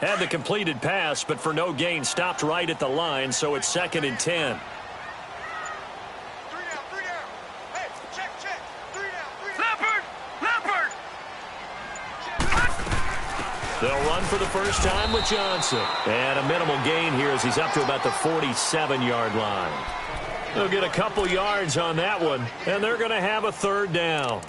Had the completed pass, but for no gain, stopped right at the line, so it's 2nd and 10. They'll run for the first time with Johnson. And a minimal gain here as he's up to about the 47-yard line. They'll get a couple yards on that one, and they're going to have a 3rd down.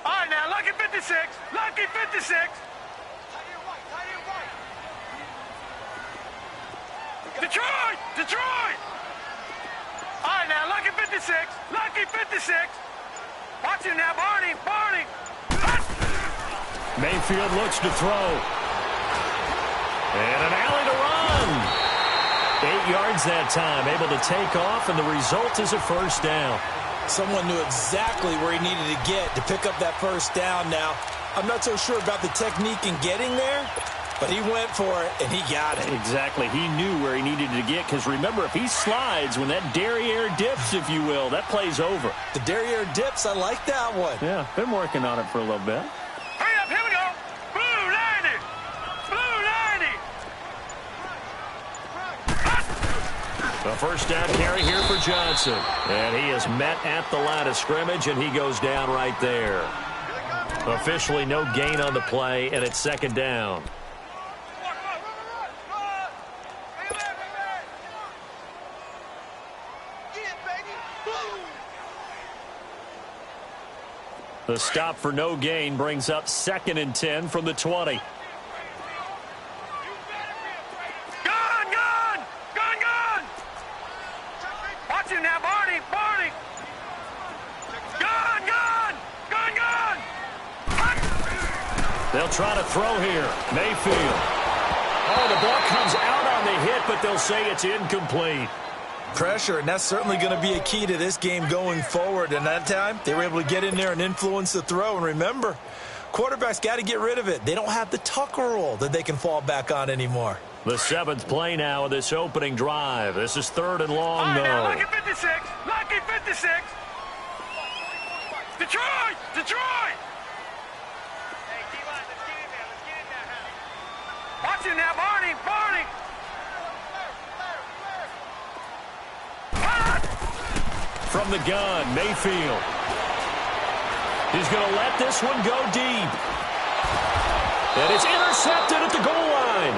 All right, now, lucky 56. Lucky 56. Detroit! Detroit! All right, now, lucky 56. Lucky 56. Watch him now, Barney. Barney. Mayfield looks to throw. And an alley to run. 8 yards that time, able to take off, and the result is a 1st down. Someone knew exactly where he needed to get to pick up that 1st down now. I'm not so sure about the technique in getting there, but he went for it, and he got it. Exactly. He knew where he needed to get, because remember, if he slides, when that derriere dips, if you will, that play's over. The derriere dips, I like that one. Yeah, been working on it for a little bit. Hurry up, here we go. Blue 90. Blue 90. A 1st down carry here for Johnson. And he is met at the line of scrimmage, and he goes down right there. Officially no gain on the play, and it's 2nd down. The stop for no gain brings up 2nd and 10 from the 20. Gun, gun! Gun, gun! Watch him now, Barney. Barney. Gun, gun! Gun, gun! They'll try to throw here. Mayfield. Oh, the ball comes out on the hit, but they'll say it's incomplete. Pressure, and that's certainly going to be a key to this game going forward. And that time, they were able to get in there and influence the throw. And remember, quarterbacks got to get rid of it. They don't have the Tucker rule that they can fall back on anymore. The 7th play now of this opening drive. This is 3rd and long, All right, though. now, lucky 56. Lucky 56. Detroit! Detroit! Hey, keep on. Let's get in there. Let's get in there, Howard. Watch him now, Barney. Barney. From the gun, Mayfield. He's going to let this one go deep. And it's intercepted at the goal line.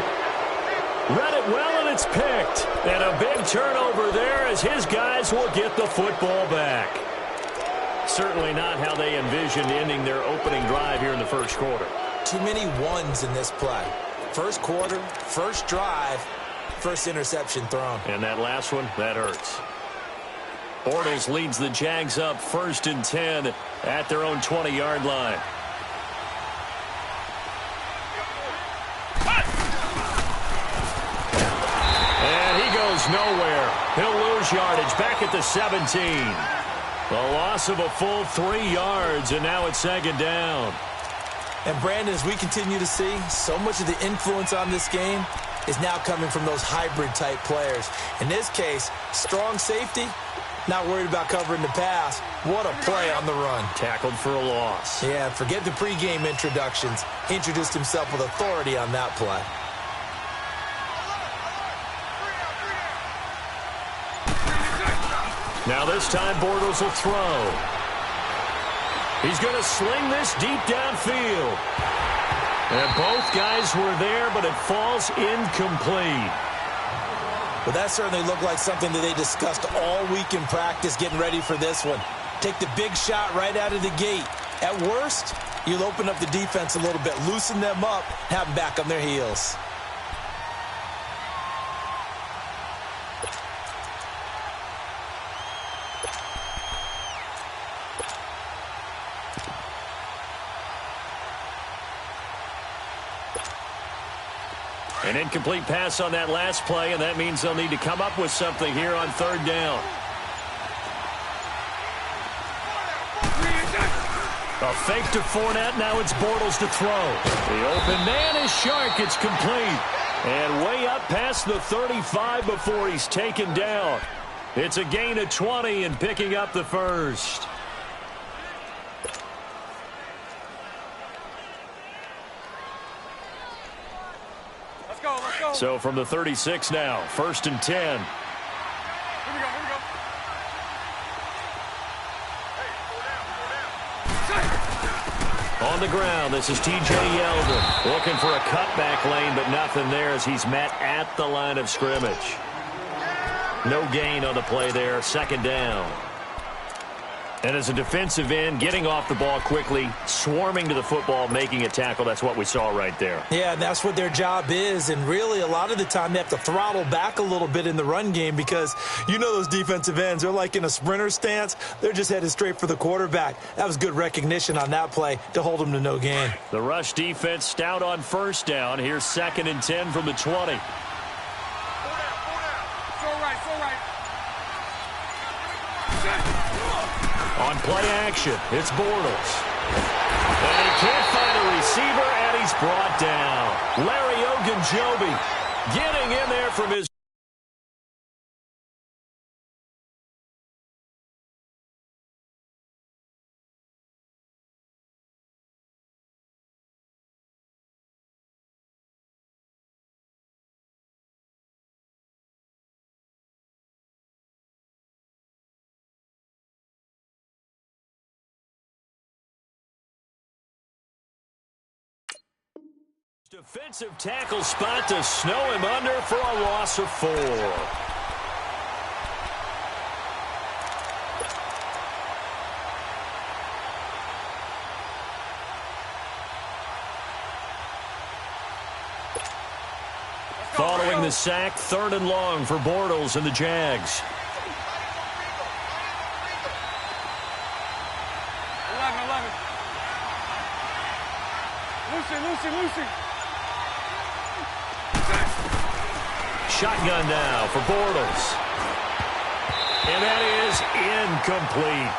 Read it well, and it's picked. And a big turnover there as his guys will get the football back. Certainly not how they envisioned ending their opening drive here in the 1st quarter. Too many ones in this play. 1st quarter, 1st drive, 1st interception thrown. And that last one, that hurts. Bortles leads the Jags up 1st and 10 at their own 20-yard line. And he goes nowhere. He'll lose yardage back at the 17. A loss of a full 3 yards, and now it's 2nd down. And Brandon, as we continue to see, so much of the influence on this game is now coming from those hybrid-type players. In this case, strong safety, not worried about covering the pass. What a play on the run. Tackled for a loss. Yeah, forget the pregame introductions. He introduced himself with authority on that play. Now this time Bortles will throw. He's going to sling this deep downfield. And both guys were there, but it falls incomplete. Well, that certainly looked like something that they discussed all week in practice getting ready for this one. Take the big shot right out of the gate. At worst, you'll open up the defense a little bit, loosen them up, have them back on their heels. An incomplete pass on that last play, and that means they'll need to come up with something here on 3rd down. A fake to Fournette. Now it's Bortles to throw. The open man is Shark. It's complete. And way up past the 35 before he's taken down. It's a gain of 20 and picking up the first. Let's go. So from the 36 now, 1st and 10. Here we go. On the ground, this is T.J. Yeldon looking for a cutback lane, but nothing there as he's met at the line of scrimmage. No gain on the play there, 2nd down. And as a defensive end, getting off the ball quickly, swarming to the football, making a tackle, that's what we saw right there. Yeah, and that's what their job is, and really a lot of the time they have to throttle back a little bit in the run game because you know those defensive ends, they're like in a sprinter stance. They're just headed straight for the quarterback. That was good recognition on that play to hold them to no gain. The rush defense stout on 1st down. Here's 2nd and 10 from the 20. On play action, it's Bortles. And he can't find a receiver, and he's brought down. Larry Ogunjobi getting in there from his... Defensive tackle spot to snow him under for a loss of 4. Following the sack, 3rd and long for Bortles and the Jags. 11. Lucy. Shotgun now for Bortles. And that is incomplete.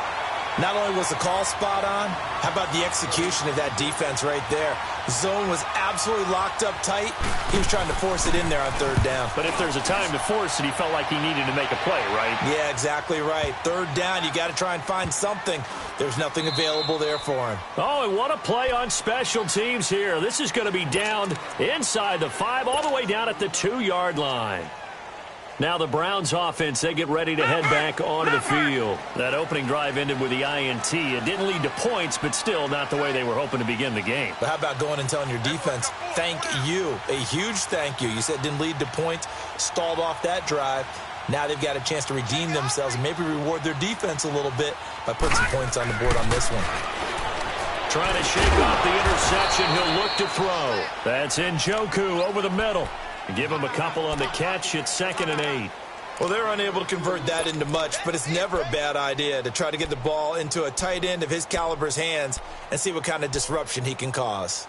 Not only was the call spot on, how about the execution of that defense right there? The zone was absolutely locked up tight. He was trying to force it in there on 3rd down. But if there's a time to force it, he felt like he needed to make a play, right? Yeah, exactly right. 3rd down, you got to try and find something. There's nothing available there for him. Oh, and what a play on special teams here. This is going to be downed inside the 5, all the way down at the 2-yard line. Now the Browns offense, they get ready to head back onto the field. That opening drive ended with the INT. It didn't lead to points, but still not the way they were hoping to begin the game. But how about going and telling your defense, thank you, a huge thank you. You said it didn't lead to points, stalled off that drive. Now they've got a chance to redeem themselves and maybe reward their defense a little bit by putting some points on the board on this one. Trying to shake off the interception. He'll look to throw. That's Njoku over the middle. Give him a couple on the catch. It's 2nd and 8. Well, they're unable to convert that into much, but it's never a bad idea to try to get the ball into a tight end of his caliber's hands and see what kind of disruption he can cause.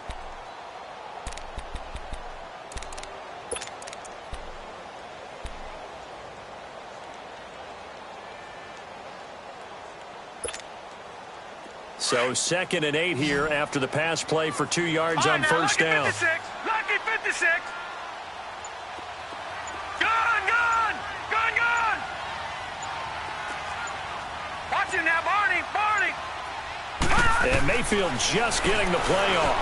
So 2nd and 8 here after the pass play for 2 yards on 1st down. 56. Lucky 56. Gun. Watch it now, Barney. And Mayfield just getting the play off.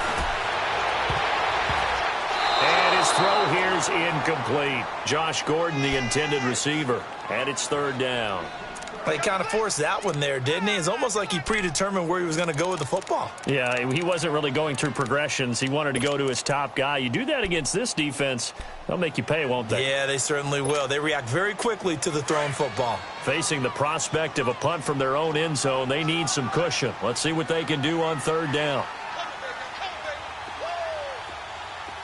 And his throw here's incomplete. Josh Gordon, the intended receiver. And it's 3rd down. He kind of forced that one there, didn't he? It's almost like he predetermined where he was going to go with the football. Yeah, he wasn't really going through progressions. He wanted to go to his top guy. You do that against this defense, they'll make you pay, won't they? Yeah, they certainly will. They react very quickly to the thrown football. Facing the prospect of a punt from their own end zone, they need some cushion. Let's see what they can do on 3rd down.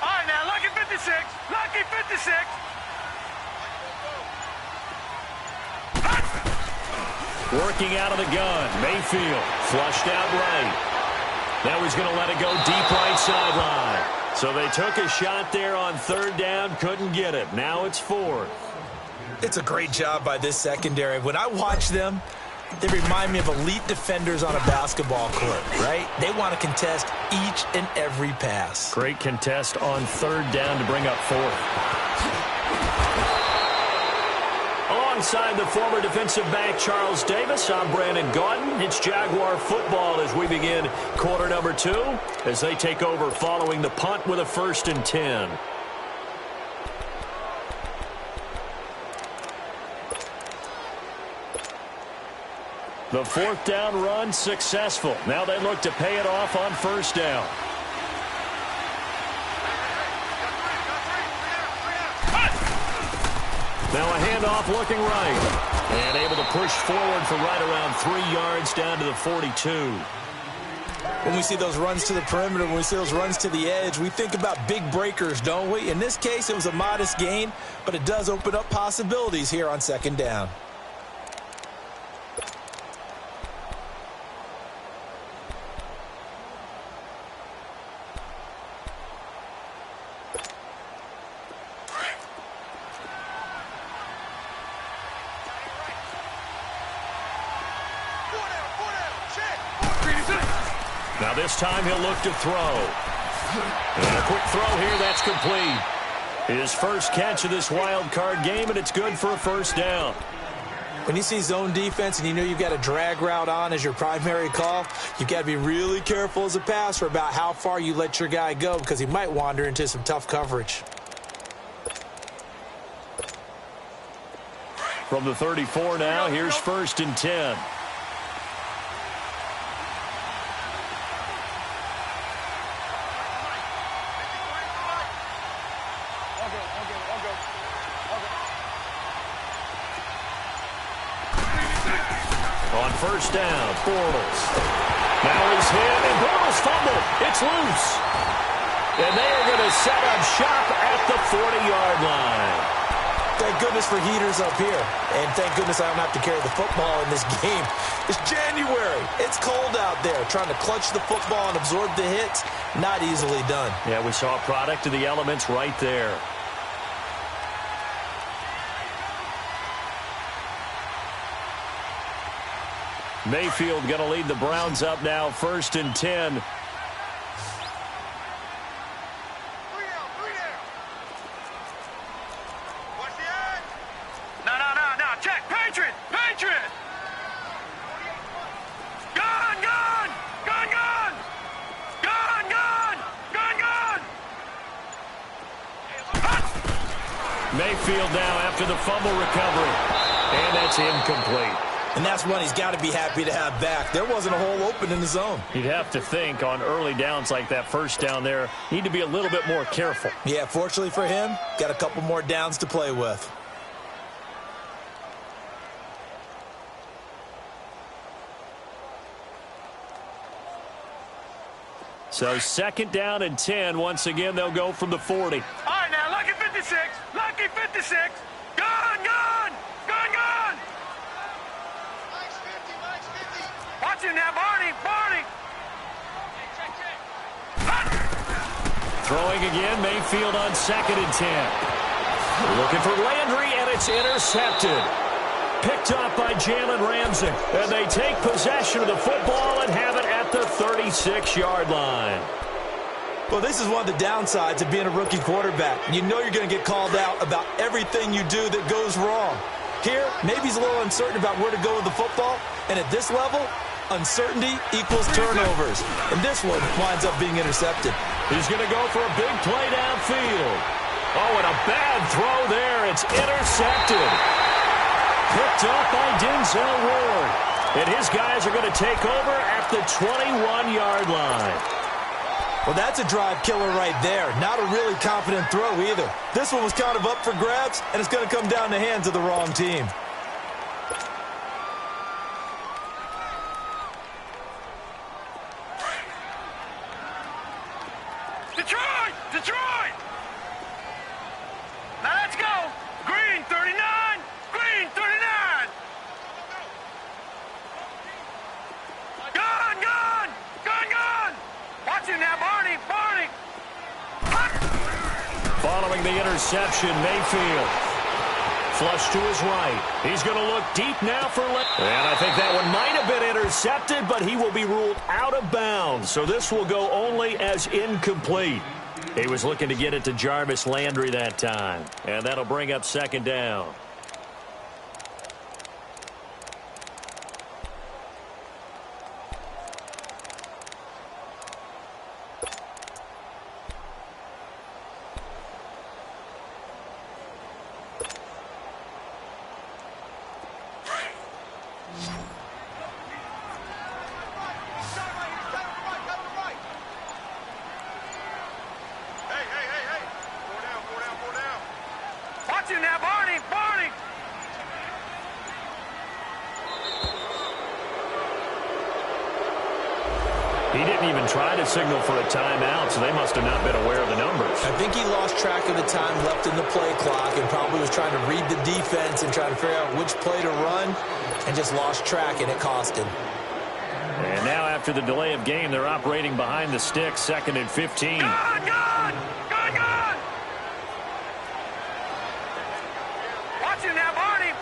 All right, now, lucky 56. Working out of the gun. Mayfield flushed out right. Now he's going to let it go deep right sideline. So they took a shot there on 3rd down, couldn't get it. Now it's 4th. It's a great job by this secondary. When I watch them, They remind me of elite defenders on a basketball court, right? They want to contest each and every pass. Great contest on third down to bring up fourth. Alongside the former defensive back Charles Davis, I'm Brandon Gaudin. It's Jaguar football as we begin quarter number 2 as they take over following the punt with a 1st and 10. The 4th down run successful. Now they look to pay it off on 1st down. Now a handoff looking right. And able to push forward for right around 3 yards down to the 42. When we see those runs to the perimeter, when we see those runs to the edge, we think about big breakers, don't we? In this case, it was a modest gain, but it does open up possibilities here on 2nd down. Now this time he'll look to throw. And a quick throw here, that's complete. His first catch of this wild card game, and it's good for a 1st down. When you see zone defense and you know you've got a drag route on as your primary call, you've got to be really careful as a passer about how far you let your guy go because he might wander into some tough coverage. From the 34 now, here's 1st and 10. On 1st down, Bortles. Now he's hit, and Bortles fumbled. It's loose. And they are going to set up shop at the 40-yard line. Thank goodness for heaters up here. And thank goodness I don't have to carry the football in this game. It's January. It's cold out there. Trying to clutch the football and absorb the hits, not easily done. Yeah, we saw a product of the elements right there. Mayfield going to lead the Browns up now, 1st and 10. No. Check. Patriot. Gun. Mayfield now after the fumble recovery. And that's incomplete. And that's one he's got to be happy to have back. There wasn't a hole open in the zone. You'd have to think on early downs like that 1st down there, need to be a little bit more careful. Yeah, fortunately for him, got a couple more downs to play with. So 2nd down and 10. Once again, they'll go from the 40. All right, now, lucky 56. Gun. Watch him now, Barney. Throwing again, Mayfield on 2nd and 10. Looking for Landry, and it's intercepted. Picked up by Jalen Ramsey. And they take possession of the football and have it at the 36-yard line. Well, this is one of the downsides of being a rookie quarterback. You know you're going to get called out about everything you do that goes wrong. Here, maybe he's a little uncertain about where to go with the football. And at this level, uncertainty equals turnovers. And this one winds up being intercepted. He's going to go for a big play downfield. Oh, and a bad throw there. It's intercepted. Picked up by Denzel Ward. And his guys are going to take over at the 21-yard line. Well, that's a drive killer right there. Not a really confident throw either. This one was kind of up for grabs, and it's going to come down in the hands of the wrong team. Detroit! Now let's go. Green 39. Gun. Watch him now, Barney. Following the interception, Mayfield flush to his right. He's going to look deep now for left. And I think that one might have been intercepted, but he will be ruled out of bounds. So this will go only as incomplete. He was looking to get it to Jarvis Landry that time. And that'll bring up second down. He didn't even try to signal for a timeout, so they must have not been aware of the numbers. I think he lost track of the time left in the play clock and probably was trying to read the defense and trying to figure out which play to run and just lost track, and it cost him. And now after the delay of game, they're operating behind the sticks, 2nd and 15. Gone! Watch him now, Barney!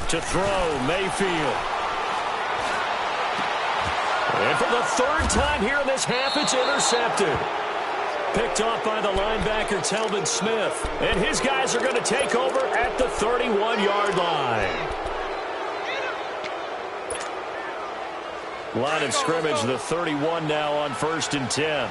To throw, Mayfield. And for the 3rd time here in this half, it's intercepted. Picked off by the linebacker, Telvin Smith. And his guys are going to take over at the 31-yard line. Line of scrimmage, the 31 now on 1st and 10.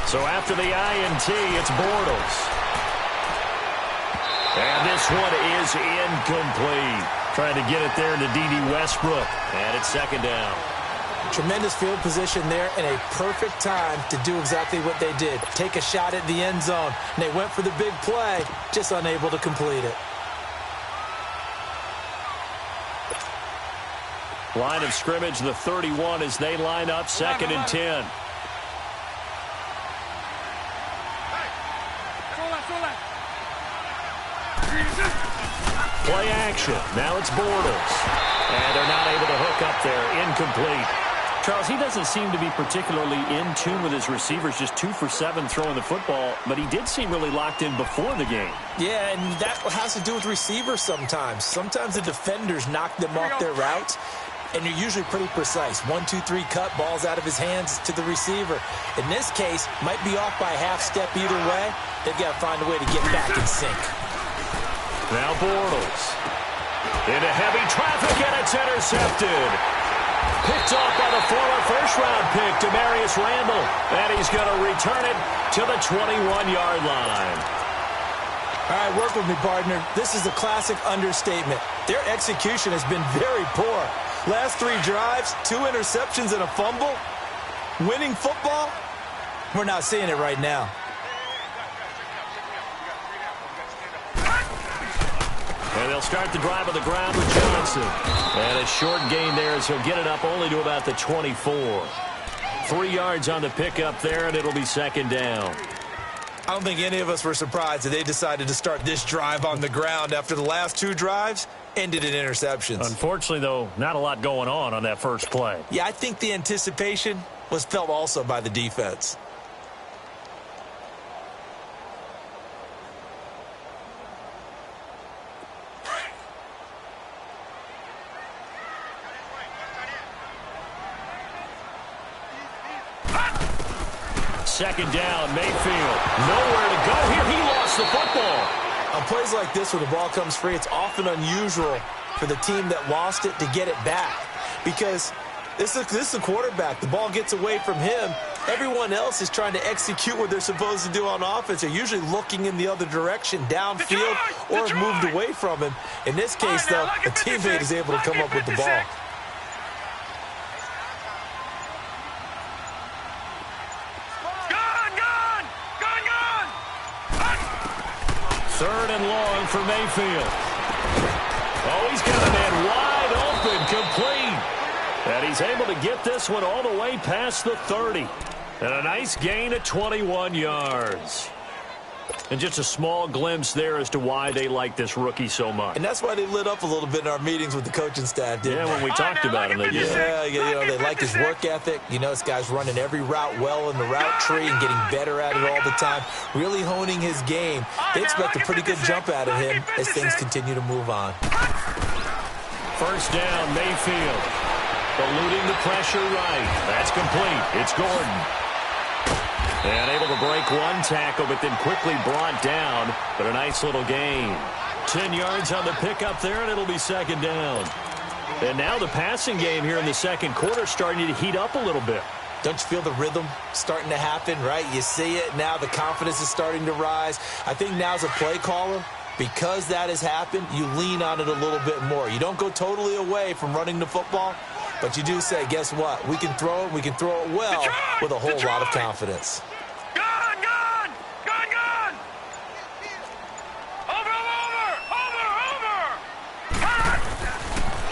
So after the INT, it's Bortles. And this one is incomplete. Trying to get it there to D.D. Westbrook. And it's 2nd down. Tremendous field position there and a perfect time to do exactly what they did. Take a shot at the end zone. And they went for the big play, just unable to complete it. Line of scrimmage, the 31 as they line up, 2nd and 10. Play action. Now it's Bortles. And they're not able to hook up there. Incomplete. Charles, he doesn't seem to be particularly in tune with his receivers, just 2 for 7 throwing the football, but he did seem really locked in before the game. Yeah, and that has to do with receivers sometimes. Sometimes the defenders knock them off their routes, and you're usually pretty precise. 1, 2, 3 cut, balls out of his hands to the receiver. In this case, might be off by a half step either way. They've got to find a way to get back in sync. Now Bortles. Into heavy traffic, and it's intercepted. Picked off by the former first-round pick, Demarius Randall. And he's going to return it to the 21-yard line. All right, work with me, partner. This is a classic understatement. Their execution has been very poor. Last 3 drives, 2 interceptions and a fumble. Winning football? We're not seeing it right now. And they'll start the drive on the ground with Johnson. And a short gain there as he'll get it up only to about the 24. 3 yards on the pickup there, and it'll be 2nd down. I don't think any of us were surprised that they decided to start this drive on the ground after the last 2 drives ended in interceptions. Unfortunately, though, not a lot going on that first play. Yeah, I think the anticipation was felt also by the defense. Second down, Mayfield. Nowhere to go here. He lost the football. On plays like this where the ball comes free, it's often unusual for the team that lost it to get it back. Because this is a quarterback. The ball gets away from him. Everyone else is trying to execute what they're supposed to do on offense. They're usually looking in the other direction, downfield, or have moved away from him. In this case, though, a teammate is able to come up with the ball. Third and long for Mayfield. Oh, he's got a man wide open, complete. And he's able to get this one all the way past the 30. And a nice gain of 21 yards. And just a small glimpse there as to why they like this rookie so much. And that's why they lit up a little bit in our meetings with the coaching staff, didn't they? Yeah, when we talked about him, they did. Yeah, they like his work ethic. You know, this guy's running every route well in the route tree and getting better at it all the time, really honing his game. They expect a pretty good jump out of him as things continue to move on. First down, Mayfield. Eluding the pressure right. That's complete. It's Gordon. And able to break one tackle, but then quickly brought down. But a nice little gain. 10 yards on the pickup there, and it'll be second down. And now the passing game here in the second quarter starting to heat up a little bit. Don't you feel the rhythm starting to happen, right? You see it now. The confidence is starting to rise. I think now as a play caller, because that has happened, you lean on it a little bit more. You don't go totally away from running the football, but you do say, guess what? We can throw it. We can throw it well with a whole lot of confidence.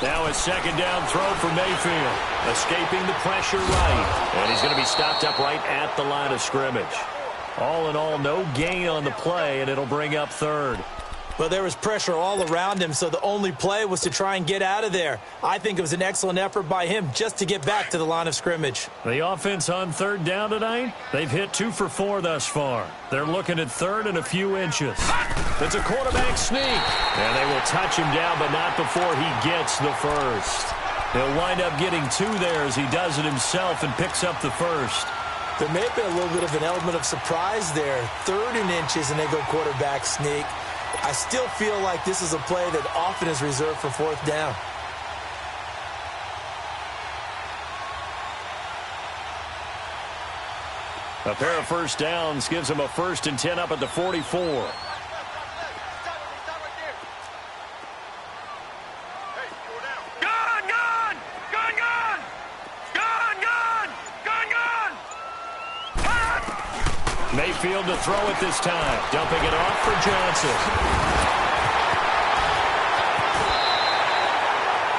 Now a second down throw for Mayfield. Escaping the pressure right. And he's going to be stopped up right at the line of scrimmage. All in all, no gain on the play, and it'll bring up third. Well, there was pressure all around him, so the only play was to try and get out of there. I think it was an excellent effort by him just to get back to the line of scrimmage. The offense on third down tonight, they've hit 2 for 4 thus far. They're looking at third and a few inches. It's a quarterback sneak, and they will touch him down, but not before he gets the first. He'll wind up getting 2 there as he does it himself and picks up the first. There may have been a little bit of an element of surprise there. Third and inches, and they go quarterback sneak. I still feel like this is a play that often is reserved for fourth down. A pair of first downs gives him a 1st and 10 up at the 44. Mayfield to throw it this time. Dumping it off for Johnson.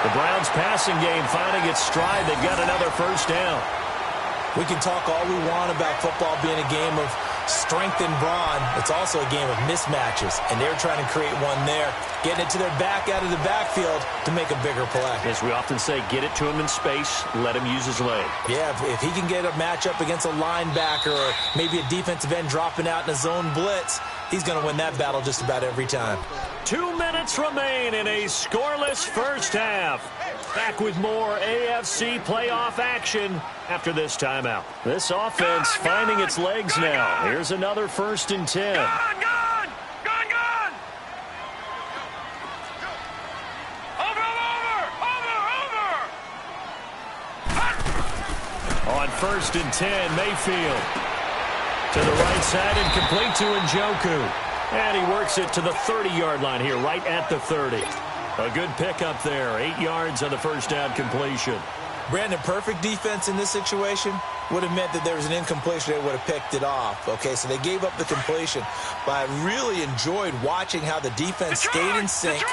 The Browns passing game finding its stride. They've got another first down. We can talk all we want about football being a game of strength and brawn. It's also a game of mismatches, and they're trying to create one there, getting it to their back out of the backfield to make a bigger play. As we often say, get it to him in space, let him use his leg. Yeah, if he can get a matchup against a linebacker or maybe a defensive end dropping out in a zone blitz, he's going to win that battle just about every time. 2 minutes remain in a scoreless first half. Back with more AFC playoff action after this timeout. This offense finding its legs now. Here's another 1st and 10. Gone! Over! On 1st and 10, Mayfield. To the right side and complete to Njoku. And he works it to the 30-yard line here, right at the 30. A good pickup there. 8 yards on the first down completion. Brandon, perfect defense in this situation would have meant that there was an incompletion. They would have picked it off. Okay, so they gave up the completion. But I really enjoyed watching how the defense stayed in sync,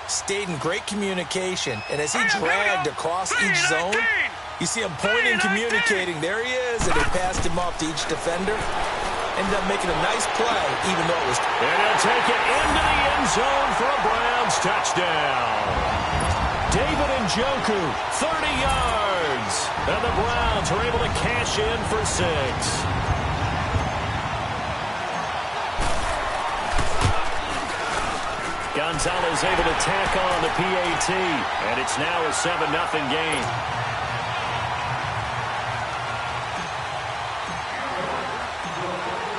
stayed in great communication. And as he dragged across each zone, you see him pointing, communicating. There he is, and they passed him off to each defender. Ended up making a nice play, even though it was... And he'll take it into the end zone for a Browns touchdown. David Njoku, 30 yards. And the Browns are able to cash in for 6. Gonzalez able to tack on the PAT. And it's now a 7-0 game.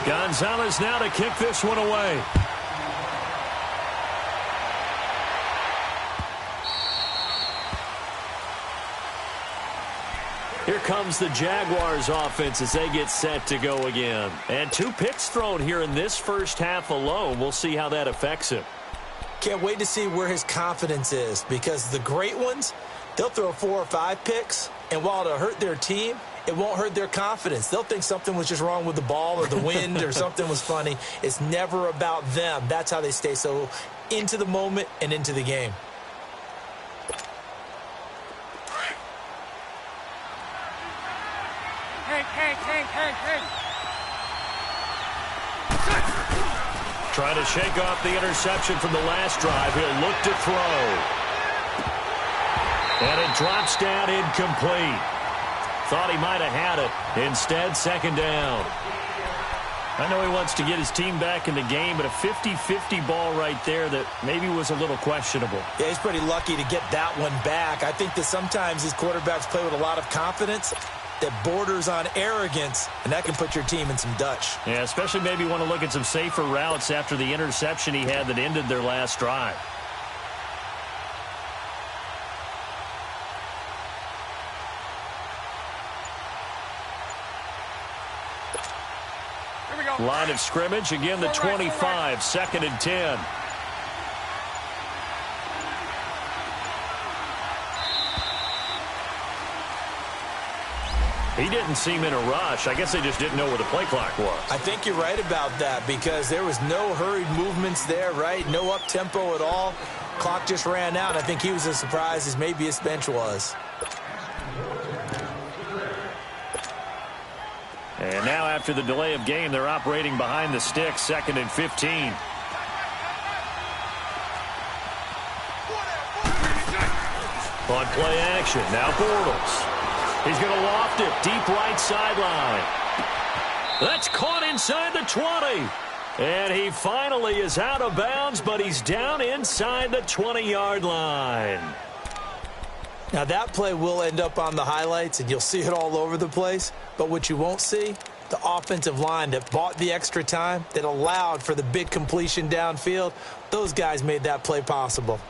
Gonzalez now to kick this one away. Here comes the Jaguars offense as they get set to go again. And 2 picks thrown here in this first half alone. We'll see how that affects him. Can't wait to see where his confidence is, because the great ones, they'll throw 4 or 5 picks, and while it'll hurt their team, it won't hurt their confidence. They'll think something was just wrong with the ball or the wind or something was funny. It's never about them. That's how they stay so into the moment and into the game. Hey. Trying to shake off the interception from the last drive. He'll look to throw. And it drops down incomplete. Thought he might have had it. Instead, second down. I know he wants to get his team back in the game, but a 50-50 ball right there that maybe was a little questionable. Yeah, he's pretty lucky to get that one back. I think that sometimes these quarterbacks play with a lot of confidence that borders on arrogance, and that can put your team in some Dutch. Yeah, especially maybe want to look at some safer routes after the interception he had that ended their last drive. Line of scrimmage, again the 25, second and 10. He didn't seem in a rush. I guess they just didn't know where the play clock was. I think you're right about that because there was no hurried movements there, right? No up-tempo at all. Clock just ran out. I think he was as surprised as maybe his bench was. And now after the delay of game, they're operating behind the sticks, second and 15. On play action, now Bortles. He's going to loft it, deep right sideline. That's caught inside the 20. And he finally is out of bounds, but he's down inside the 20-yard line. Now, that play will end up on the highlights, and you'll see it all over the place. But what you won't see, the offensive line that bought the extra time, that allowed for the big completion downfield, those guys made that play possible.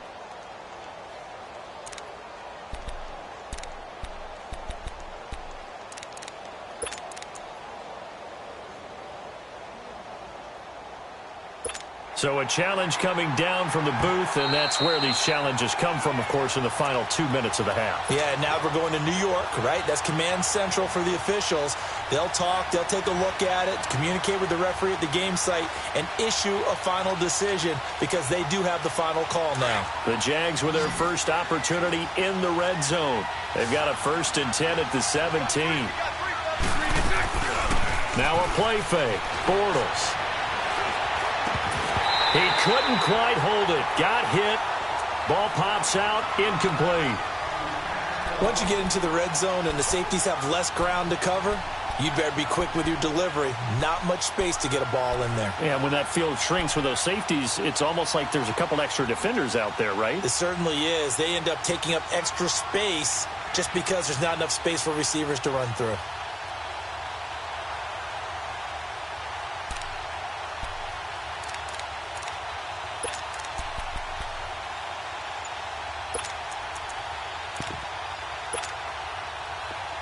So a challenge coming down from the booth, and that's where these challenges come from, of course, in the final 2 minutes of the half. Yeah, now we're going to New York, right? That's command central for the officials. They'll talk, they'll take a look at it, communicate with the referee at the game site, and issue a final decision because they do have the final call now. The Jags with their first opportunity in the red zone. They've got a 1st and 10 at the 17. Now a play fake. Bortles. He couldn't quite hold it. Got hit. Ball pops out. Incomplete. Once you get into the red zone and the safeties have less ground to cover, you'd better be quick with your delivery. Not much space to get a ball in there. Yeah, when that field shrinks with those safeties, it's almost like there's a couple extra defenders out there, right? It certainly is. They end up taking up extra space just because there's not enough space for receivers to run through.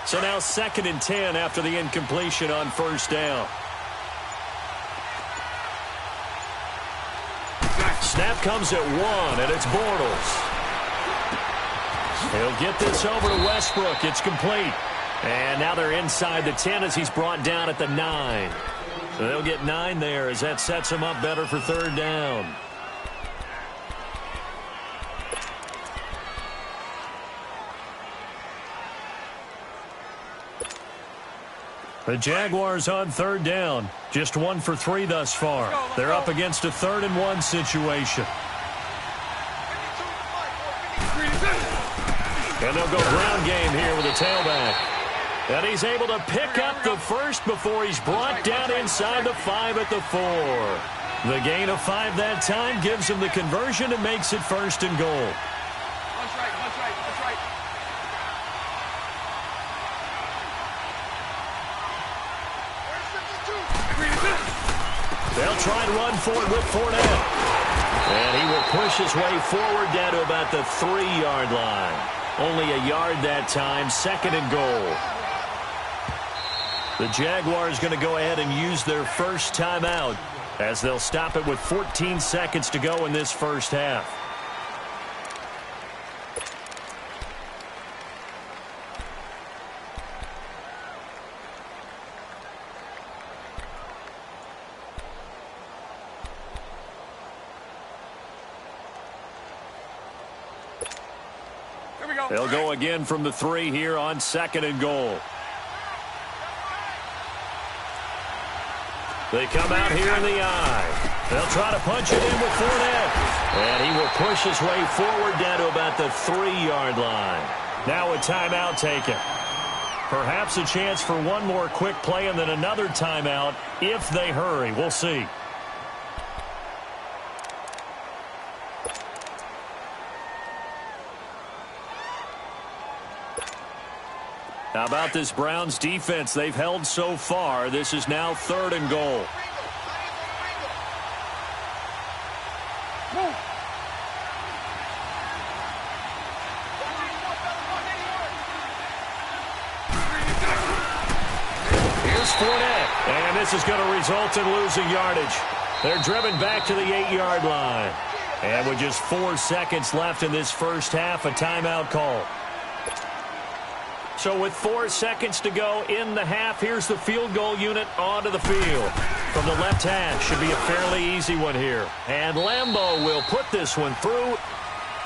So now 2nd and 10 after the incompletion on 1st down. Snap comes at 1, and it's Bortles. He'll get this over to Westbrook. It's complete. And now they're inside the 10 as he's brought down at the 9. So they'll get 9 there as that sets him up better for 3rd down. The Jaguars on 3rd down. Just 1 for 3 thus far. They're up against a 3rd and 1 situation. And they'll go ground game here with a tailback. And he's able to pick up the first before he's brought down inside the 5 at the 4. The gain of 5 that time gives him the conversion and makes it 1st and goal. They'll try and run for it with Fournette. And he will push his way forward down to about the 3-yard line. Only a yard that time, 2nd and goal. The Jaguars going to go ahead and use their first timeout as they'll stop it with 14 seconds to go in this first half. They'll go again from the 3 here on 2nd and goal. They come out here in the I. They'll try to punch it in with Fournette. And he will push his way forward down to about the 3-yard line. Now a timeout taken. Perhaps a chance for one more quick play and then another timeout if they hurry. We'll see. How about this Browns defense they've held so far? This is now 3rd and goal. Here's Fournette, and this is going to result in losing yardage. They're driven back to the 8-yard line. And with just 4 seconds left in this first half, a timeout call. So with 4 seconds to go in the half, here's the field goal unit onto the field. From the left hash, should be a fairly easy one here. And Lambeau will put this one through.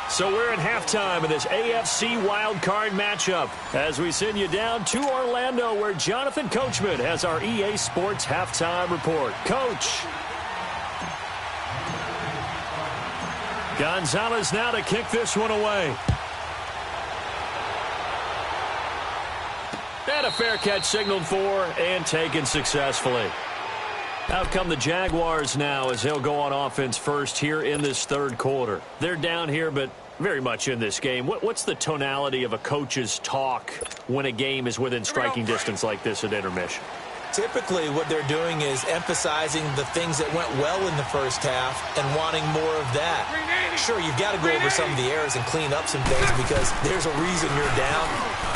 So we're at halftime of this AFC wildcard matchup as we send you down to Orlando where Jonathan Coachman has our EA Sports halftime report. Coach. Gonzalez now to kick this one away. And a fair catch signaled for and taken successfully. Out come the Jaguars now as they'll go on offense first here in this 3rd quarter. They're down here, but very much in this game. What's the tonality of a coach's talk when a game is within striking distance like this at intermission? Typically, what they're doing is emphasizing the things that went well in the first half and wanting more of that. Sure, you've got to go over some of the errors and clean up some things because there's a reason you're down.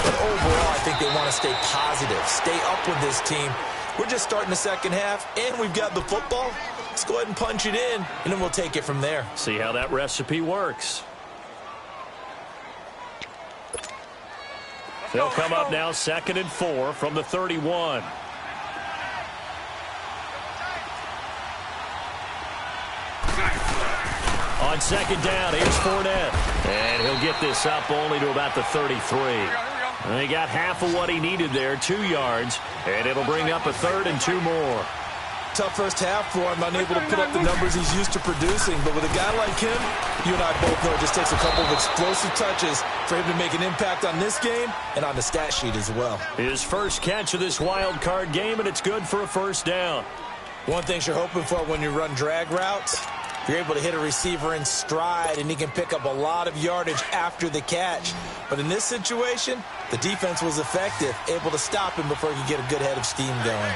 But overall, I think they want to stay positive, stay up with this team. We're just starting the second half, and we've got the football. Let's go ahead and punch it in, and then we'll take it from there. See how that recipe works. They'll come up now 2nd and 4 from the 31. On 2nd down, here's Fournette. And he'll get this up only to about the 33. And he got half of what he needed there, 2 yards. And it'll bring up a 3rd and 2 more. Tough first half for him, unable to put up the numbers he's used to producing. But with a guy like him, you and I both know it just takes a couple of explosive touches for him to make an impact on this game and on the stat sheet as well. His first catch of this wild card game, and it's good for a first down. One thing you're hoping for when you run drag routes, you're able to hit a receiver in stride, and he can pick up a lot of yardage after the catch. But in this situation, the defense was effective, able to stop him before he could get a good head of steam going.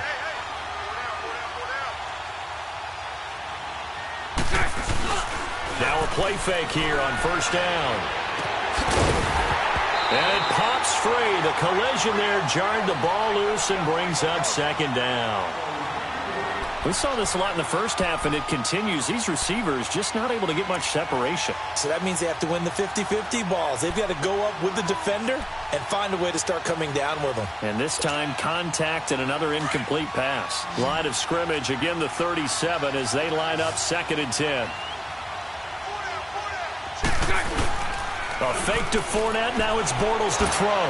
Now a play fake here on first down. And it pops free. The collision there jarred the ball loose and brings up 2nd down. We saw this a lot in the first half, and it continues. These receivers just not able to get much separation. So that means they have to win the 50-50 balls. They've got to go up with the defender and find a way to start coming down with them. And this time, contact and another incomplete pass. Line of scrimmage, again the 37 as they line up 2nd and 10. A fake to Fournette. Now it's Bortles to throw.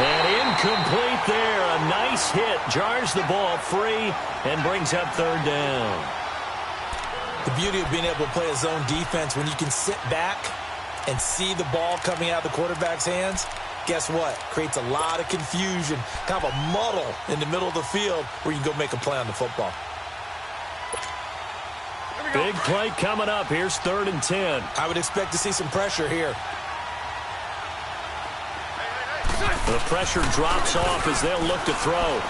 And incomplete there. A nice hit. Jars the ball free and brings up 3rd down. The beauty of being able to play a zone defense when you can sit back and see the ball coming out of the quarterback's hands, guess what? Creates a lot of confusion, kind of a muddle in the middle of the field where you can go make a play on the football. Big play coming up. Here's 3rd and 10. I would expect to see some pressure here. The pressure drops off as they'll look to throw.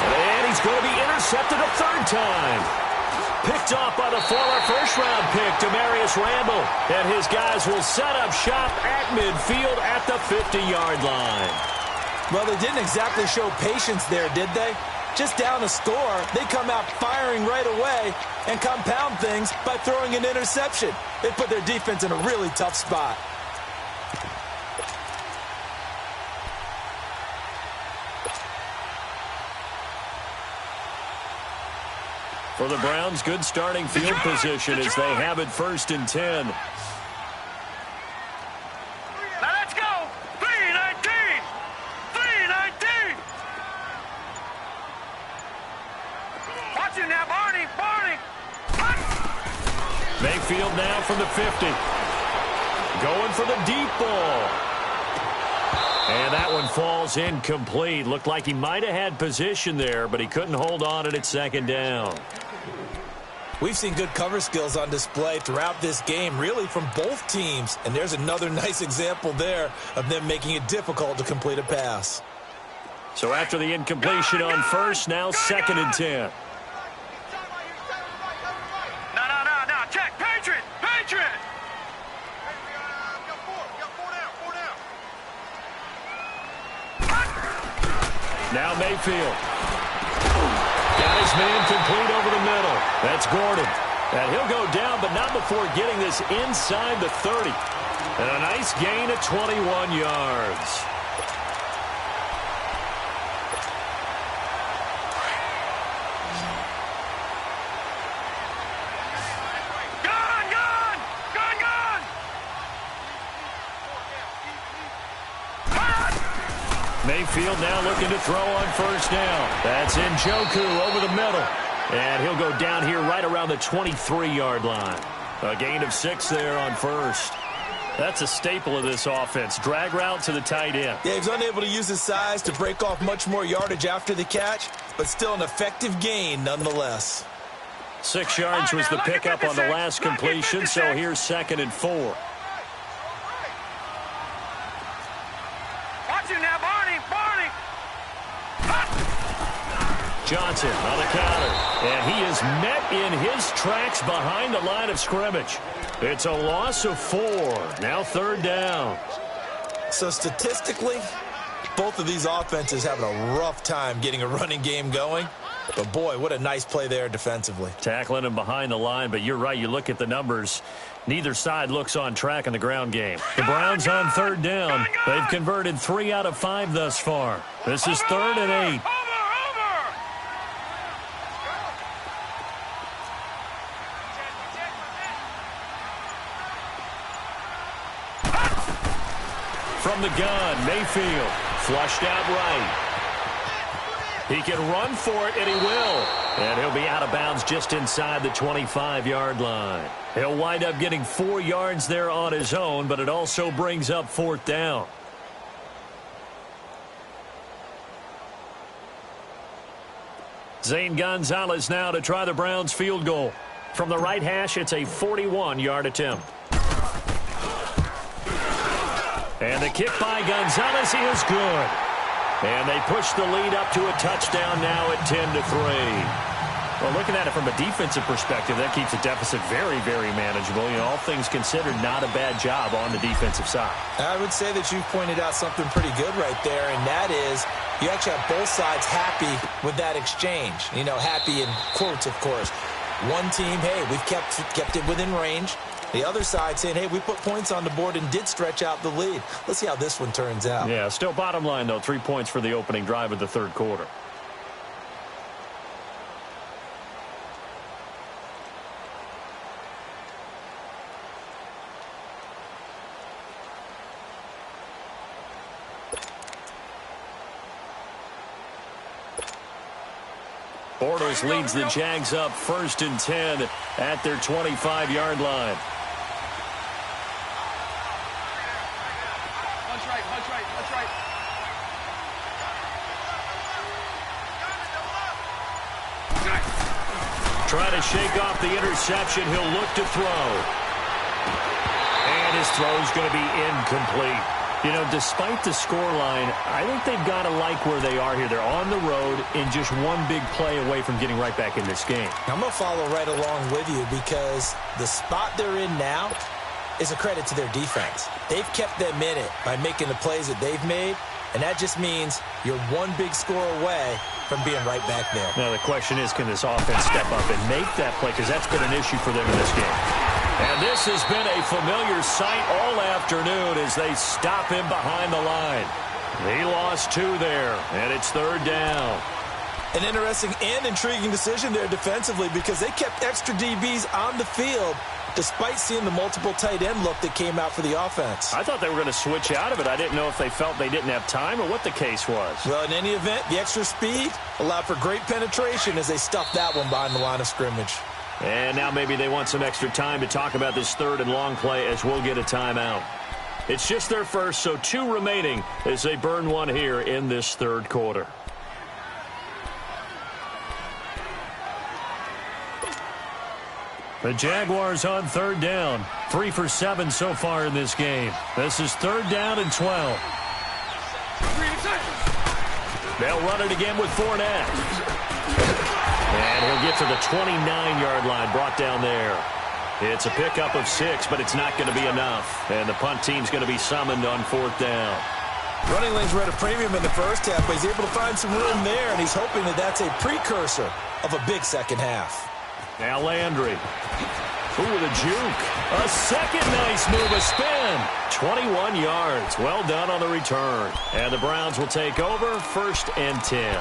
And he's going to be intercepted a 3rd time. Picked off by the former first-round pick, Demarius Randall. And his guys will set up shop at midfield at the 50-yard line. Well, they didn't exactly show patience there, did they? Just down a score, they come out firing right away and compound things by throwing an interception. They put their defense in a really tough spot. For the Browns, good starting field position as they have it 1st and 10. Now let's go. 3-19. 3-19. Watch it Mayfield now from the 50. Going for the deep ball. And that one falls incomplete. Looked like he might have had position there, but he couldn't hold on at second down. We've seen good cover skills on display throughout this game, really from both teams. And there's another nice example there of them making it difficult to complete a pass. So after the incompletion on first, now 2nd and 10. No. Check. Patriot. Now Mayfield. Got his man complete over the middle. That's Gordon. And he'll go down, but not before getting this inside the 30. And a nice gain of 21 yards. Mayfield now looking to throw on first down. That's Njoku over the middle. And he'll go down here right around the 23-yard line. A gain of 6 there on first. That's a staple of this offense. Drag route to the tight end. Yeah, he's unable to use his size to break off much more yardage after the catch, but still an effective gain nonetheless. 6 yards was the pickup on the last completion, so here's 2nd and 4. Watch you now, Barney. Johnson on the counter, and he is met in his tracks behind the line of scrimmage. It's a loss of 4. Now 3rd down. So statistically, both of these offenses having a rough time getting a running game going. But boy, what a nice play there defensively. Tackling him behind the line, but you're right. You look at the numbers. Neither side looks on track in the ground game. The Browns on 3rd down. They've converted 3 out of 5 thus far. This is 3rd and 8. From the gun, Mayfield flushed out right. He can run for it, and he will. And he'll be out of bounds just inside the 25-yard line. He'll wind up getting 4 yards there on his own, but it also brings up 4th down. Zane Gonzalez now to try the Browns field goal. From the right hash, it's a 41-yard attempt. And the kick by Gonzalez is good. And they push the lead up to a touchdown now at 10-3. Well, looking at it from a defensive perspective, that keeps the deficit very, very manageable. You know, all things considered, not a bad job on the defensive side. I would say that you've pointed out something pretty good right there, and that is you actually have both sides happy with that exchange. You know, happy in quotes, of course. One team, hey, we've kept it within range. The other side saying, hey, we put points on the board and did stretch out the lead. Let's see how this one turns out. Yeah, still bottom line, though, 3 points for the opening drive of the 3rd quarter. Bortles leads the Jags up 1st and 10 at their 25-yard line. Punch right. Trying to shake off the interception. He'll look to throw. And his throw's going to be incomplete. You know, despite the scoreline, I think they've got to like where they are here. They're on the road and just one big play away from getting right back in this game. I'm going to follow right along with you because the spot they're in now is a credit to their defense. They've kept them in it by making the plays that they've made, and that just means you're one big score away from being right back there. Now, the question is, can this offense step up and make that play? Because that's been an issue for them in this game. And this has been a familiar sight all afternoon as they stop him behind the line. He lost 2 there, and it's 3rd down. An interesting and intriguing decision there defensively because they kept extra DBs on the field despite seeing the multiple tight end look that came out for the offense. I thought they were going to switch out of it. I didn't know if they felt they didn't have time or what the case was. Well, in any event, the extra speed allowed for great penetration as they stuffed that one behind the line of scrimmage. And now maybe they want some extra time to talk about this third and long play as we'll get a timeout. It's just their first, so 2 remaining as they burn one here in this third quarter. The Jaguars on third down. 3 for 7 so far in this game. This is 3rd down and 12. They'll run it again with Fournette. And he'll get to the 29-yard line, brought down there. It's a pickup of 6, but it's not going to be enough. And the punt team's going to be summoned on 4th down. Running lanes were at a premium in the first half, but he's able to find some room there, and he's hoping that that's a precursor of a big second half. Now Landry. Ooh, the juke. A second nice move, a spin. 21 yards. Well done on the return. And the Browns will take over, 1st and 10.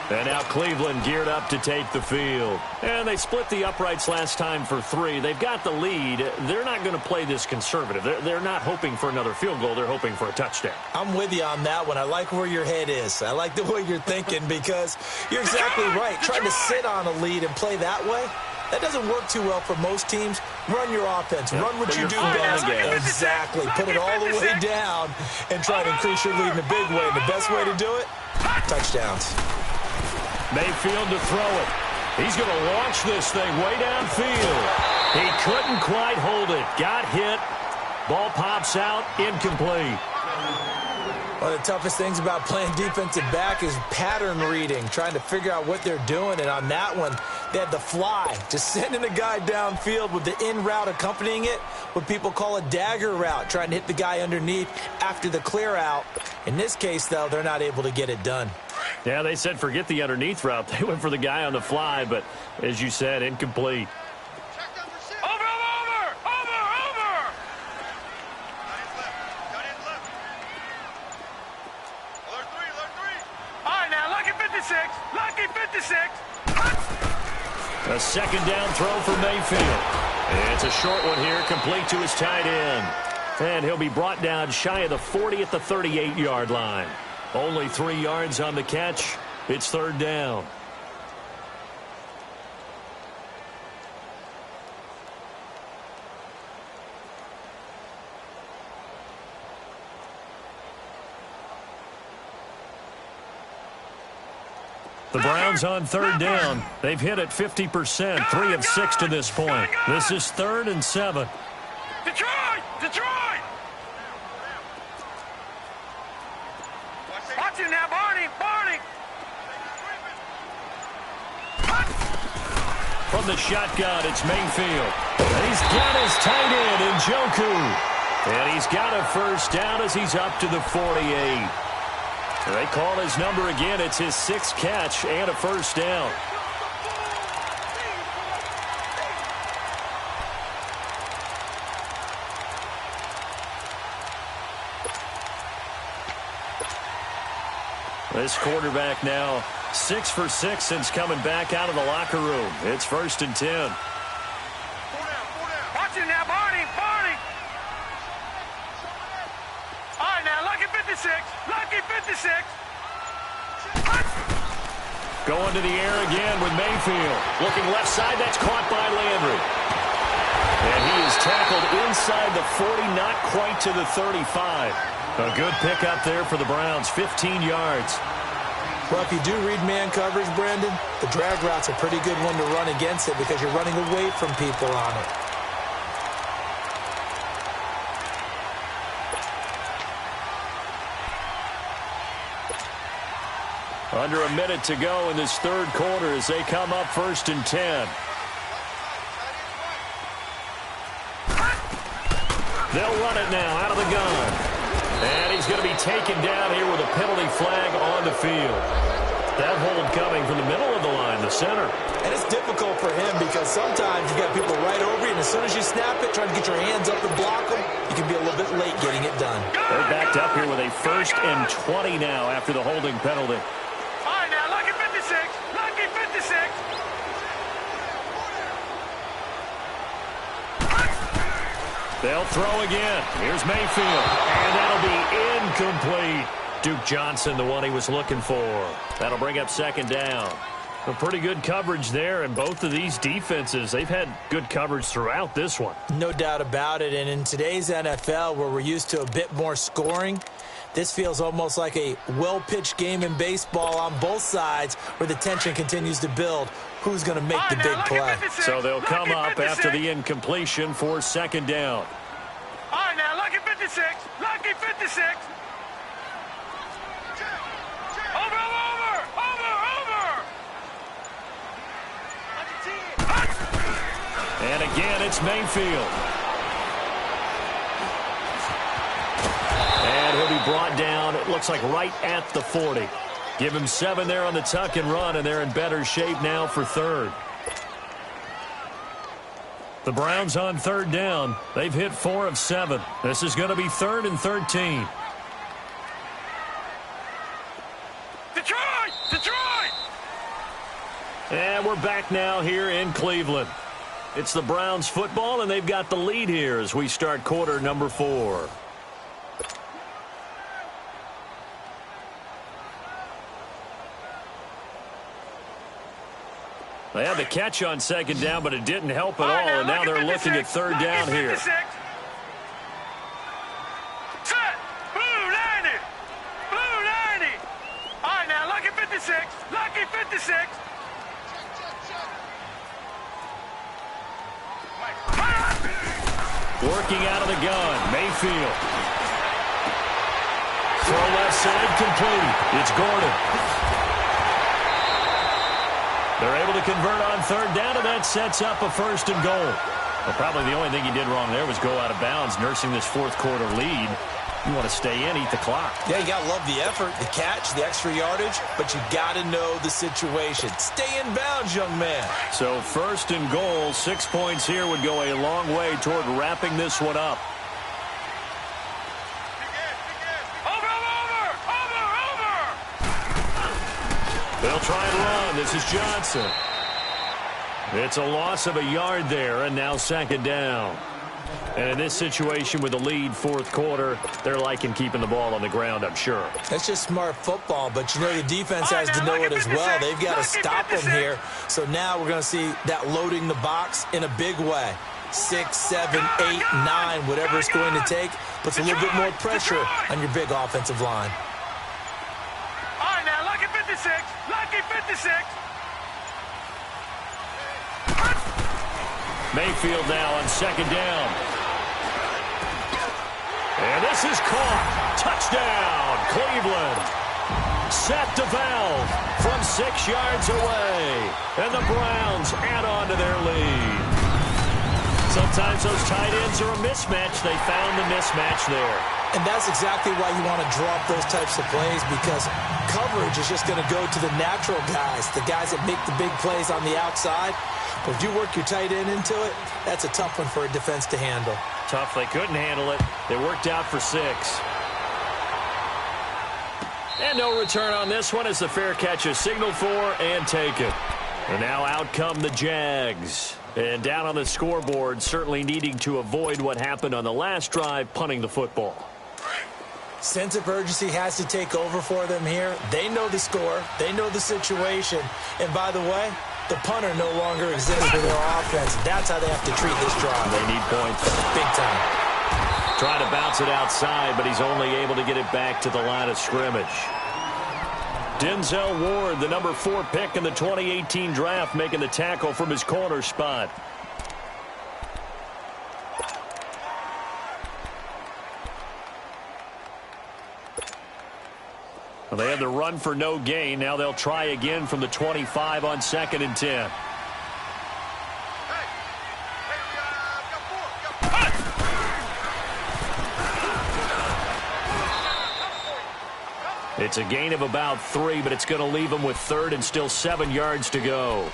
And now Cleveland geared up to take the field. And they split the uprights last time for 3. They've got the lead. They're not going to play this conservative. They're not hoping for another field goal. They're hoping for a touchdown. I'm with you on that one. I like where your head is. I like the way you're thinking because you're exactly right. Trying to sit on a lead and play that way, that doesn't work too well for most teams. Run your offense. Run what you do best. Exactly. Put it all the way down and try to increase your lead in a big way. And the best way to do it, touchdowns. Mayfield to throw it. He's going to launch this thing way downfield. He couldn't quite hold it. Got hit. Ball pops out. Incomplete. One of the toughest things about playing defensive back is pattern reading, trying to figure out what they're doing. And on that one, they had the fly, just sending a guy downfield with the in route accompanying it, what people call a dagger route, trying to hit the guy underneath after the clear out. In this case, though, they're not able to get it done. Yeah, they said forget the underneath route. They went for the guy on the fly, but as you said, incomplete. Lucky 56. A 2nd down throw for Mayfield. It's a short one here, complete to his tight end. And he'll be brought down shy of the 40 at the 38-yard line. Only 3 yards on the catch. It's 3rd down. The Browns on 3rd down. They've hit it 50%, 3 of 6 to this point. This is 3rd and 7. Detroit! Detroit! Watch him now, Barney! Barney! From the shotgun, it's Mayfield. And he's got his tight end in Njoku. And he's got a 1st down as he's up to the 48. They call his number again. It's his 6th catch and a 1st down. This quarterback now 6 for 6 since coming back out of the locker room. It's 1st and 10. Watch him now, Barney! Barney! All right, now, Lucky 56! Lucky 56! Going to the air again with Mayfield. Looking left side, that's caught by Landry. And he is tackled inside the 40, not quite to the 35. A good pickup there for the Browns, 15 yards. Well, if you do read man coverage, Brandon, the drag route's a pretty good one to run against it because you're running away from people on it. Under a minute to go in this 3rd quarter as they come up 1st and 10. They'll run it now out of the gun. And he's going to be taken down here with a penalty flag on the field. That hold coming from the middle of the line, the center. And it's difficult for him because sometimes you got people right over you, and as soon as you snap it, trying to get your hands up and block them, you can be a little bit late getting it done. They're backed up here with a 1st and 20 now after the holding penalty. All right, now, Lucky 56! Lucky 56! They'll throw again. Here's Mayfield. And that'll be incomplete. Duke Johnson, the one he was looking for. That'll bring up 2nd down. A pretty good coverage there, and both of these defenses, they've had good coverage throughout this one. No doubt about it, and in today's NFL, where we're used to a bit more scoring, this feels almost like a well-pitched game in baseball on both sides where the tension continues to build. Who's going to make the big play? So they'll come up after the incompletion for second down. All right, now, lucky 56. Lucky 56. Over. And again, it's Mayfield. And he'll be brought down, it looks like right at the 40. Give him 7 there on the tuck and run, and they're in better shape now for third. The Browns on third down. They've hit 4 of 7. This is going to be 3rd and 13. Detroit! And we're back now here in Cleveland. It's the Browns football, and they've got the lead here as we start quarter number 4. They had the catch on second down, but it didn't help at all, and now they're looking at third down here. Set. Blue 90. Blue 90. All right, now, lucky 56. Lucky 56. Working out of the gun, Mayfield. Throw left side complete. It's Gordon. They're able to convert on third down, and that sets up a 1st and goal. Well, probably the only thing he did wrong there was go out of bounds, nursing this fourth quarter lead. You want to stay in, eat the clock. Yeah, you got to love the effort, the catch, the extra yardage, but you got to know the situation. Stay in bounds, young man. So 1st and goal, 6 points here would go a long way toward wrapping this one up. They'll try and run. This is Johnson. It's a loss of a yard there, and now 2nd down. And in this situation with the lead, fourth quarter, they're liking keeping the ball on the ground, I'm sure. That's just smart football, but you know the defense has to know it as well. They've got to stop them here. So now we're going to see that loading the box in a big way. 6, 7, 8, 9, whatever it's going to take, puts a little bit more pressure on your big offensive line. All right, now, lucky 56. Lucky 56. Mayfield now on 2nd down. And this is caught. Touchdown, Cleveland. Set to valve from 6 yards away. And the Browns add on to their lead. Sometimes those tight ends are a mismatch. They found the mismatch there. And that's exactly why you want to draw up those types of plays, because coverage is just going to go to the natural guys, the guys that make the big plays on the outside. But if you work your tight end into it, that's a tough one for a defense to handle. Tough. They couldn't handle it. They worked out for 6. And no return on this one as the fair catch is signaled for and taken. And now out come the Jags. And down on the scoreboard, certainly needing to avoid what happened on the last drive, punting the football. Sense of urgency has to take over for them here. They know the score. They know the situation. And by the way, the punter no longer exists for their offense. That's how they have to treat this drive. They need points. Big time. Trying to bounce it outside, but he's only able to get it back to the line of scrimmage. Denzel Ward, the number 4 pick in the 2018 draft, making the tackle from his corner spot. Well, they had the run for no gain. Now they'll try again from the 25 on 2nd and 10. It's a gain of about 3, but it's going to leave him with 3rd and still 7 yards to go.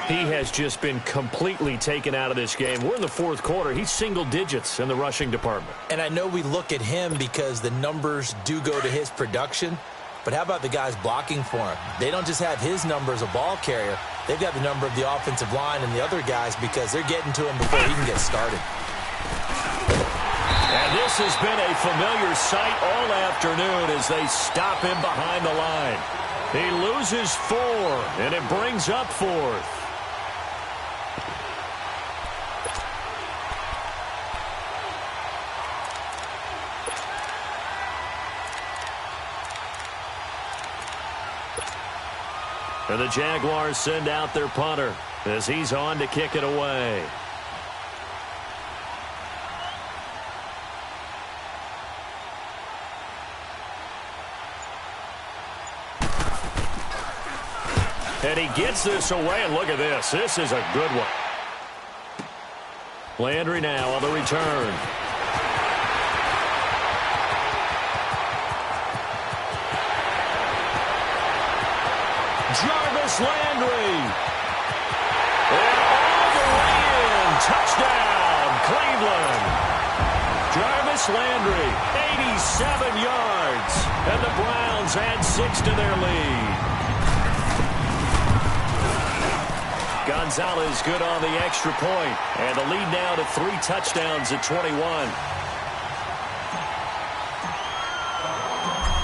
He has just been completely taken out of this game. We're in the fourth quarter. He's single digits in the rushing department. And I know we look at him because the numbers do go to his production, but how about the guys blocking for him? They don't just have his number as a ball carrier. They've got the number of the offensive line and the other guys because they're getting to him before he can get started. And this has been a familiar sight all afternoon as they stop him behind the line. He loses 4, and it brings up 4th. And the Jaguars send out their punter as he's on to kick it away. And he gets this away, and look at this. This is a good one. Landry now on the return. Jarvis Landry. And all the way in. Touchdown, Cleveland. Jarvis Landry, 87 yards. And the Browns add 6 to their lead. Gonzalez good on the extra point. And the lead now to 3 touchdowns at 21.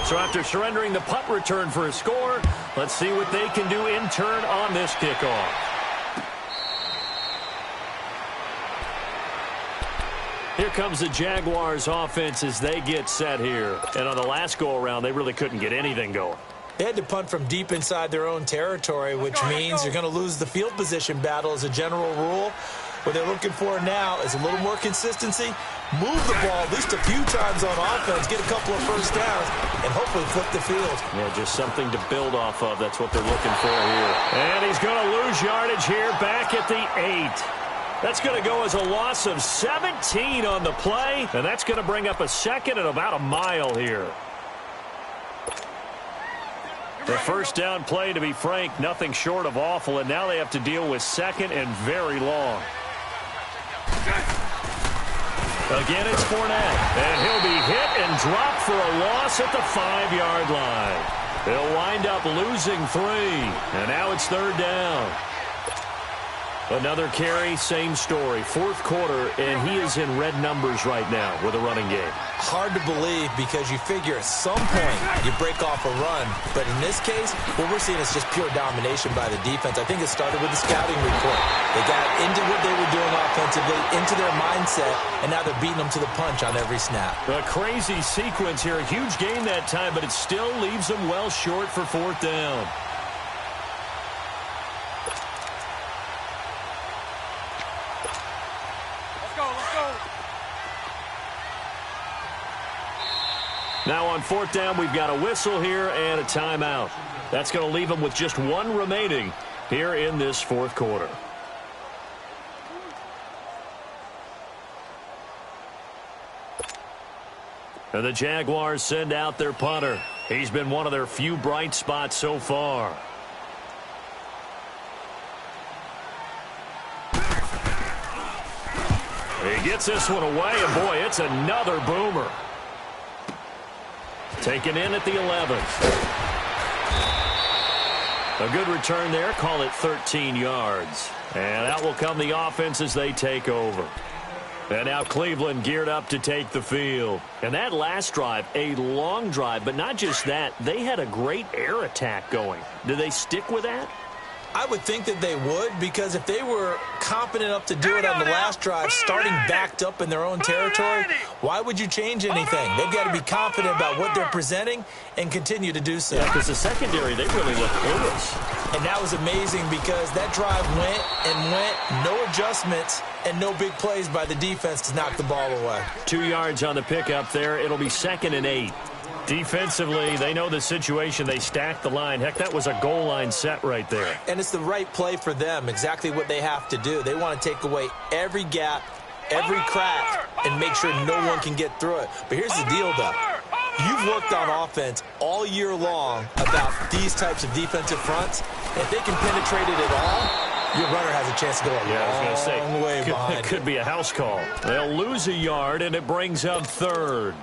So after surrendering the punt return for a score, let's see what they can do in turn on this kickoff. Here comes the Jaguars offense as they get set here. And on the last go-around, they really couldn't get anything going. They had to punt from deep inside their own territory, which means you're going to lose the field position battle as a general rule. What they're looking for now is a little more consistency, move the ball at least a few times on offense, get a couple of first downs, and hopefully flip the field. Yeah, just something to build off of. That's what they're looking for here. And he's going to lose yardage here back at the 8. That's going to go as a loss of 17 on the play, and that's going to bring up a second and about a mile here. The first down play, to be frank, nothing short of awful, and now they have to deal with second and very long. Again, it's Fournette, and he'll be hit and dropped for a loss at the 5-yard line. They'll wind up losing 3, and now it's 3rd down. Another carry, same story. 4th quarter, and he is in red numbers right now with a running game. Hard to believe because you figure at some point you break off a run. But in this case, what we're seeing is just pure domination by the defense. I think it started with the scouting report. They got into what they were doing offensively, into their mindset, and now they're beating them to the punch on every snap. A crazy sequence here. A huge gain that time, but it still leaves them well short for 4th down. Now on 4th down, we've got a whistle here and a timeout. That's going to leave them with just 1 remaining here in this 4th quarter. And the Jaguars send out their punter. He's been one of their few bright spots so far. He gets this one away, and boy, it's another boomer. Taken in at the 11th. A good return there. Call it 13 yards. And out will come the offense as they take over. And now Cleveland geared up to take the field. And that last drive, a long drive, but not just that. They had a great air attack going. Do they stick with that? I would think that they would, because if they were confident enough to do it on the last drive, starting backed up in their own territory, why would you change anything? They've got to be confident about what they're presenting and continue to do so. Yeah, because the secondary, they really look clueless. And that was amazing because that drive went and went, no adjustments and no big plays by the defense to knock the ball away. 2 yards on the pickup there. It'll be 2nd and 8. Defensively, they know the situation. They stacked the line. Heck, that was a goal line set right there. And it's the right play for them, exactly what they have to do. They want to take away every gap, every crack, and make sure no one can get through it. But here's the deal, though. You've worked on offense all year long about these types of defensive fronts. If they can penetrate it at all, your runner has a chance to go a long way behind. It could be a house call. They'll lose a yard, and it brings up 3rd.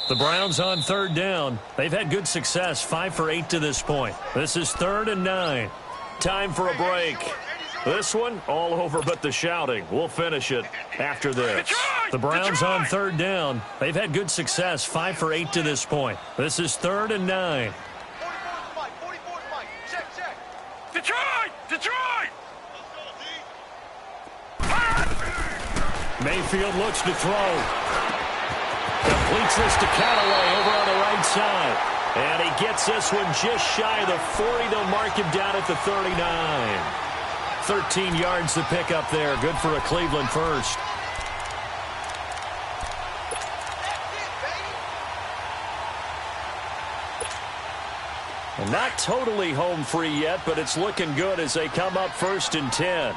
The Browns on 3rd down. They've had good success, 5 for 8 to this point. This is 3rd and 9. Time for a break. This one, all over but the shouting. We'll finish it after this. The Browns on third down. They've had good success, 5 for 8 to this point. This is 3rd and 9. Detroit! Detroit! Mayfield looks to throw. Completes this to Callaway over on the right side. And he gets this one just shy of the 40. They'll mark him down at the 39. 13 yards to pick up there. Good for a Cleveland first. And not totally home free yet, but it's looking good as they come up 1st and 10.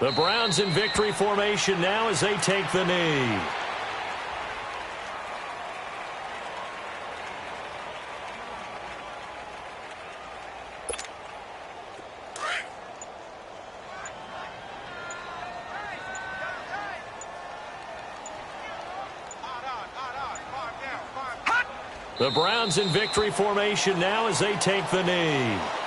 The Browns in victory formation now as they take the knee. The Browns in victory formation now as they take the knee.